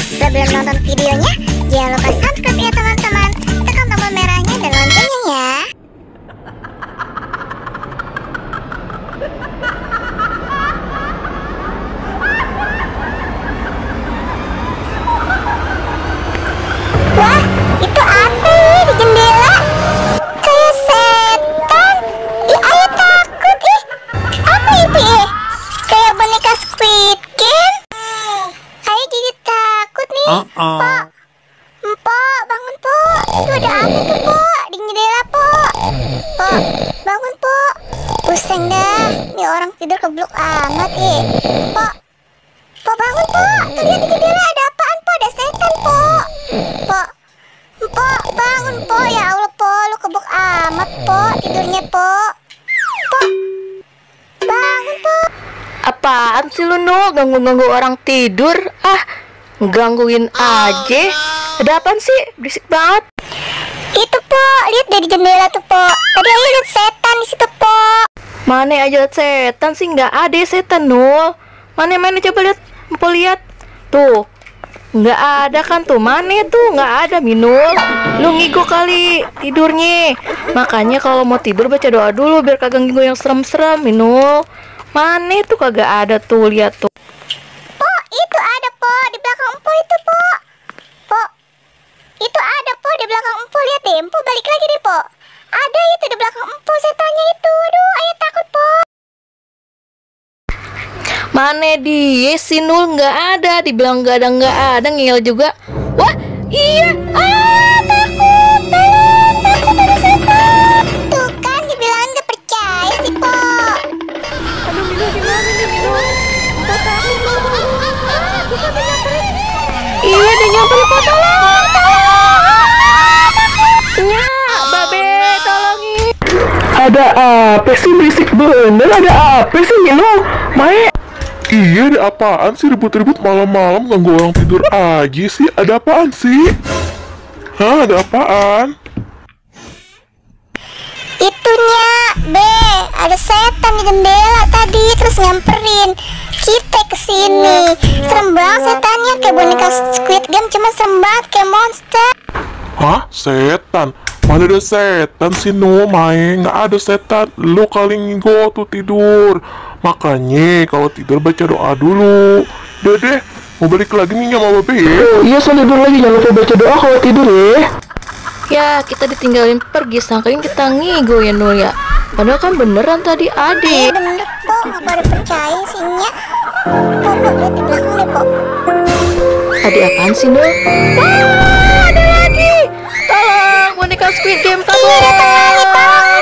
Sebelum nonton videonya, jangan lupa subscribe ya teman-teman. Tekan tombol merahnya dan loncengnya ya. Wah, itu apa nih di jendela? Kayak setan. Ih, ayah takut ih. Apa itu ih? Kayak boneka Squid Game. Ayah jadi takut nih. Pok, Mpok, bangun Pok. Itu ada apa tuh Pok? Di jendela Pok. Pok, bangun Pok. Pusing dah. Nih orang tidur keblok amat ih. Pok, Pok bangun Pok. Tuh lihat di jendela ada apaan Pok? Ada setan Pok. Pok, Pok bangun Pok. Ya Allah Pok, lu kebuk amat Pok tidurnya Pok. Pok, bangun Pok. Apaan sih lu, Nul? Ganggu-ganggu orang tidur? Ah, gangguin aja. Ada apaan sih? Berisik banget. Itu Pok, lihat dari jendela tuh Pok. Tadi ayah lihat setan di situ Pok. Mana aja setan sih? Nggak ada setan, Nul. Mana coba lihat. Mpok lihat. Tuh. Nggak ada kan tuh. Mana tuh? Nggak ada, Minul. Lu ngigo kali tidurnya. Makanya kalau mau tidur baca doa dulu biar kagak ngigo yang serem-serem, Minul. Mana tuh kagak ada tuh, lihat tuh. Pok, itu ada Pok di belakang Empo itu Pok. Pok, itu ada Pok di belakang Empo. Lihat deh, Empo balik lagi deh Pok. Ada itu di belakang Empo setannya itu. Aduh, ayah takut Pok. Mana dia si Nul? Nggak ada. Dibilang nggak ada, ngeyel juga. Wah, iya. Ah, takut. Tolong, takut ada setan. Tuh kan dibilang nggak percaya sih Pok. Aduh, Minul gimana nih, Minul? Mpok takut, Minul. Ah, bisa nyamperin. Iya, dia nyamperin, Mpok. Tolong, ya, Babe, tolongin. Ada apa sih, berisik bener? Ada apa sih, Minul? Mae? Iya, ada apaan sih ribut-ribut malam-malam ganggu orang tidur aja sih? Ada apaan sih? Hah, ada apaan? Itunya, Be, ada setan di jendela tadi terus nyamperin kita ke sini. Serem banget setannya kayak boneka Squid Game, cuma serem banget kayak monster. Hah? Setan? Mana ada setan sih, no? Mae, nggak ada setan. Lu kali ngigo tuh tidur. Makanya kalau tidur baca doa dulu. Deh, mau balik lagi nih sama Babe ya? Oh iya, soal tidur lagi. Jangan lupa baca doa kalau tidur ya. Ya, kita ditinggalin pergi, sangkain kita ngigo ya, Nul ya. Padahal kan beneran tadi Iya adik. bener Pok, nggak pada percaya sih Nya. Pok, lihat di belakang deh Pok. Adik apaan sih, Nul? Wah, ada lagi. Tolong, boneka Squid Game, Iya datang lagi, tolong. tolong